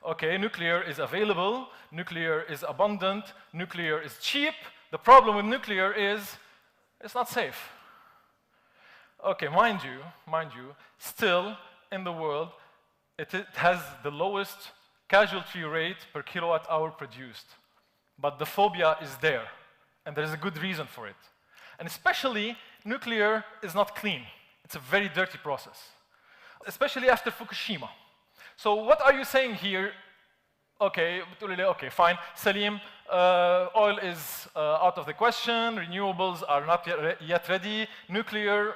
Okay, nuclear is available, nuclear is abundant, nuclear is cheap. The problem with nuclear is it's not safe. Okay, mind you, still in the world, it has the lowest casualty rate per kilowatt hour produced. But the phobia is there, and there's a good reason for it. And especially, nuclear is not clean. It's a very dirty process, especially after Fukushima. So what are you saying here? Okay, fine. Salim, oil is out of the question, renewables are not yet ready, nuclear,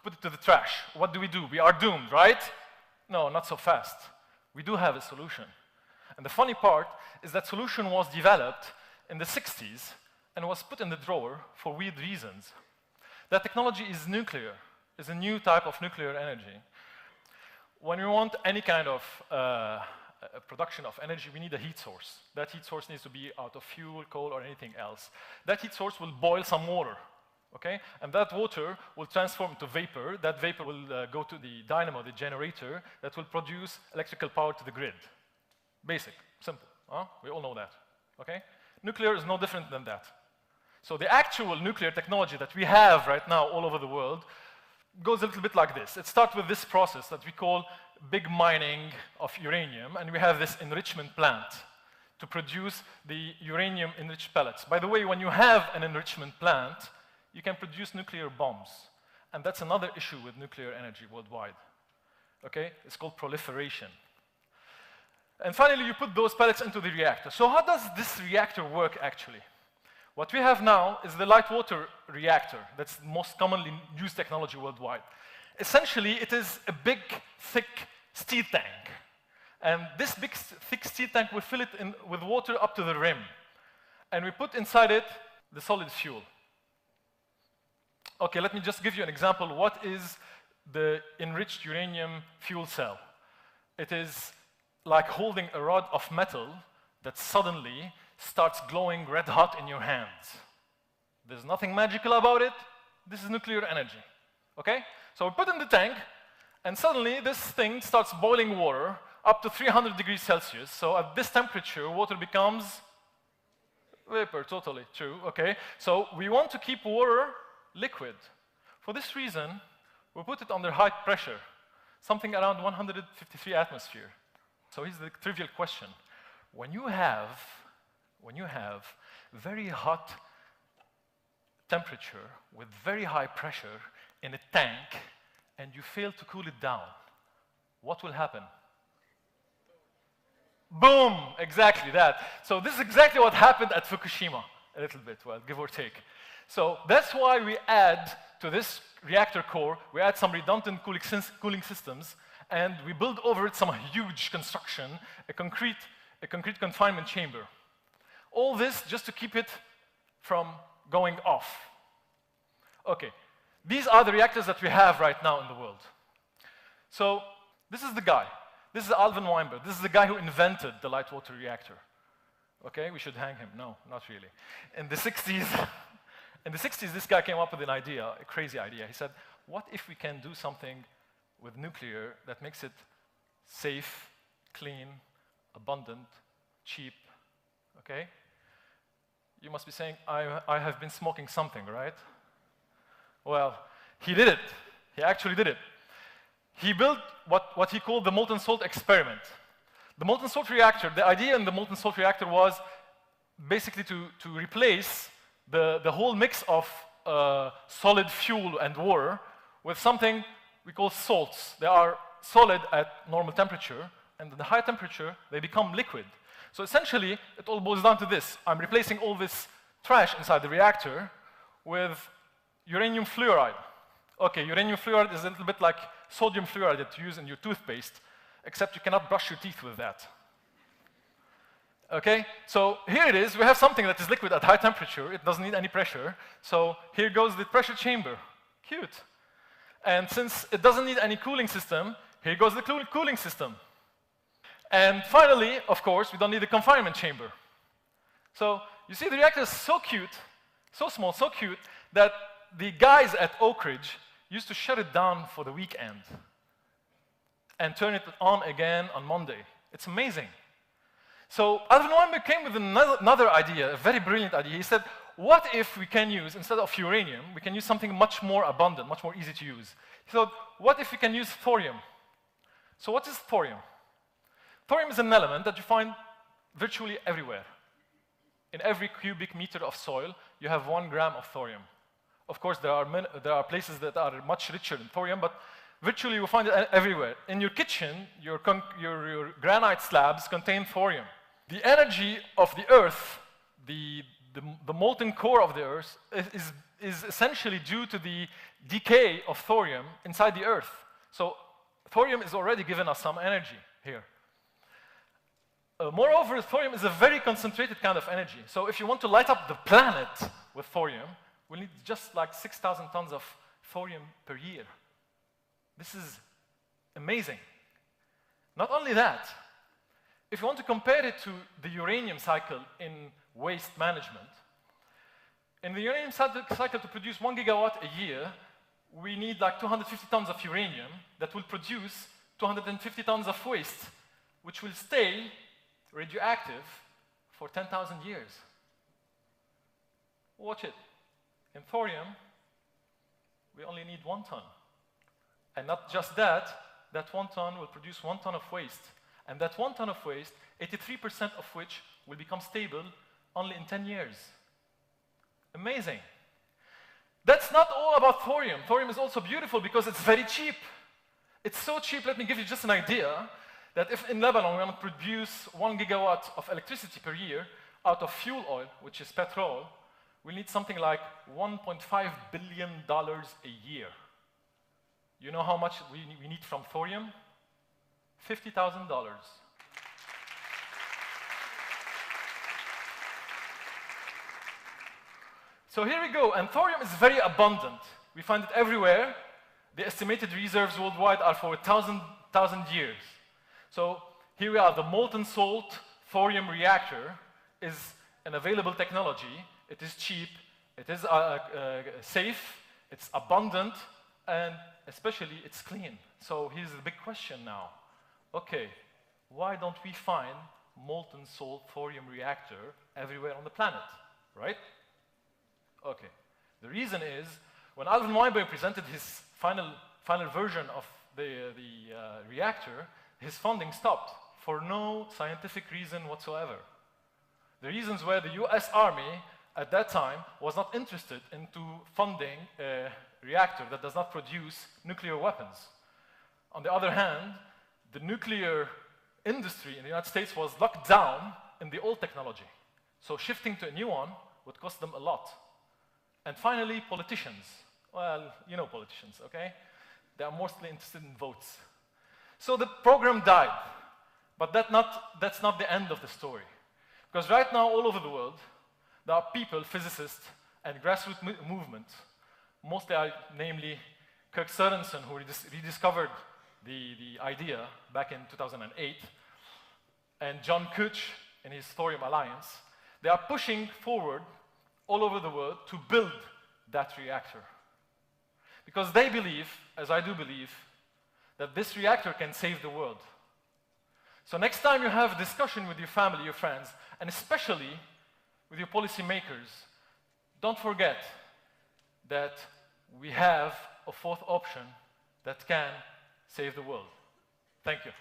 put it to the trash. What do? We are doomed, right? No, not so fast. We do have a solution. And the funny part is that solution was developed in the 60s and was put in the drawer for weird reasons. That technology is nuclear, is a new type of nuclear energy. When we want any kind of production of energy, we need a heat source. That heat source needs to be out of fuel, coal, or anything else. That heat source will boil some water, okay? And that water will transform into vapor. That vapor will go to the dynamo, the generator, that will produce electrical power to the grid. Basic, simple, huh? We all know that, okay? Nuclear is no different than that. So the actual nuclear technology that we have right now all over the world goes a little bit like this. It starts with this process that we call big mining of uranium, and we have this enrichment plant to produce the uranium-enriched pellets. By the way, when you have an enrichment plant, you can produce nuclear bombs. And that's another issue with nuclear energy worldwide. Okay? It's called proliferation. And finally, you put those pellets into the reactor. So how does this reactor work, actually? What we have now is the light water reactor. That's the most commonly used technology worldwide. Essentially, it is a big, thick steel tank. And this big, thick steel tank, we fill it in with water up to the rim. And we put inside it the solid fuel. Okay, let me just give you an example. What is the enriched uranium fuel cell? It is like holding a rod of metal that suddenly starts glowing red hot in your hands. There's nothing magical about it. This is nuclear energy, okay? So we put in the tank, and suddenly this thing starts boiling water up to 300 degrees Celsius. So at this temperature, water becomes vapor, totally true, okay? So we want to keep water liquid. For this reason, we put it under high pressure, something around 153 atmosphere. So here's the trivial question. When you have very hot temperature with very high pressure in a tank and you fail to cool it down, what will happen? Boom! Exactly that. So this is exactly what happened at Fukushima, a little bit, well, give or take. So that's why we add to this reactor core, we add some redundant cooling systems, and we build over it some huge construction, a concrete confinement chamber. All this just to keep it from going off. Okay, these are the reactors that we have right now in the world. So this is the guy. This is Alvin Weinberg. This is the guy who invented the light water reactor. Okay, we should hang him. No, not really. In the 60s, this guy came up with an idea, a crazy idea. He said, what if we can do something with nuclear that makes it safe, clean, abundant, cheap, okay? You must be saying, I have been smoking something, right? Well, he did it. He actually did it. He built what he called the molten salt experiment. The molten salt reactor, the idea in the molten salt reactor was basically to replace the whole mix of solid fuel and water with something we call salts. They are solid at normal temperature, and at the high temperature, they become liquid. So essentially, it all boils down to this. I'm replacing all this trash inside the reactor with uranium fluoride. Okay, uranium fluoride is a little bit like sodium fluoride that you use in your toothpaste, except you cannot brush your teeth with that. Okay, so here it is. We have something that is liquid at high temperature. It doesn't need any pressure. So here goes the pressure chamber. Cute. And since it doesn't need any cooling system, here goes the cooling system. And finally, of course, we don't need a confinement chamber. So you see, the reactor is so cute, so small, so cute, that the guys at Oak Ridge used to shut it down for the weekend and turn it on again on Monday. It's amazing. So Alvin Weinberg came with another idea, a very brilliant idea. He said, what if we can use, instead of uranium, we can use something much more abundant, much more easy to use? He thought, what if we can use thorium? So what is thorium? Thorium is an element that you find virtually everywhere. In every cubic meter of soil, you have 1 gram of thorium. Of course, there are places that are much richer in thorium, but virtually you find it everywhere. In your kitchen, your granite slabs contain thorium. The energy of the Earth, the molten core of the Earth, is essentially due to the decay of thorium inside the Earth. So thorium is already giving us some energy here. Moreover, thorium is a very concentrated kind of energy. So if you want to light up the planet with thorium, we'll need just like 6,000 tons of thorium per year. This is amazing. Not only that, if you want to compare it to the uranium cycle in waste management, in the uranium cycle to produce 1 gigawatt a year, we need like 250 tons of uranium that will produce 250 tons of waste, which will stay radioactive for 10,000 years. Watch it. In thorium, we only need 1 ton. And not just that, that 1 ton will produce 1 ton of waste. And that 1 ton of waste, 83% of which will become stable only in 10 years. Amazing. That's not all about thorium. Thorium is also beautiful because it's very cheap. It's so cheap, let me give you just an idea, that if in Lebanon we want to produce 1 gigawatt of electricity per year out of fuel oil, which is petrol, we need something like $1.5 billion a year. You know how much we need from thorium? $50,000. So here we go, and thorium is very abundant. We find it everywhere. The estimated reserves worldwide are for 1,000 years. So here we are, the molten salt thorium reactor is an available technology. It is cheap, it is safe, it's abundant, and especially it's clean. So here's the big question now. Okay, why don't we find molten salt thorium reactor everywhere on the planet, right? Okay, the reason is, when Alvin Weinberg presented his final version of the reactor, his funding stopped for no scientific reason whatsoever. The reasons were the US Army at that time was not interested into funding a reactor that does not produce nuclear weapons. On the other hand, the nuclear industry in the United States was locked down in the old technology. So shifting to a new one would cost them a lot. And finally, politicians. Well, you know politicians, okay? They are mostly interested in votes. So the program died. But that's not the end of the story. Because right now, all over the world, there are people, physicists, and grassroots movements, mostly, namely, Kirk Sorensen, who rediscovered the idea back in 2008, and John Kuch in his Thorium Alliance. They are pushing forward all over the world to build that reactor. Because they believe, as I do believe, that this reactor can save the world. So next time you have a discussion with your family, your friends, and especially with your policymakers, don't forget that we have a fourth option that can save the world. Thank you.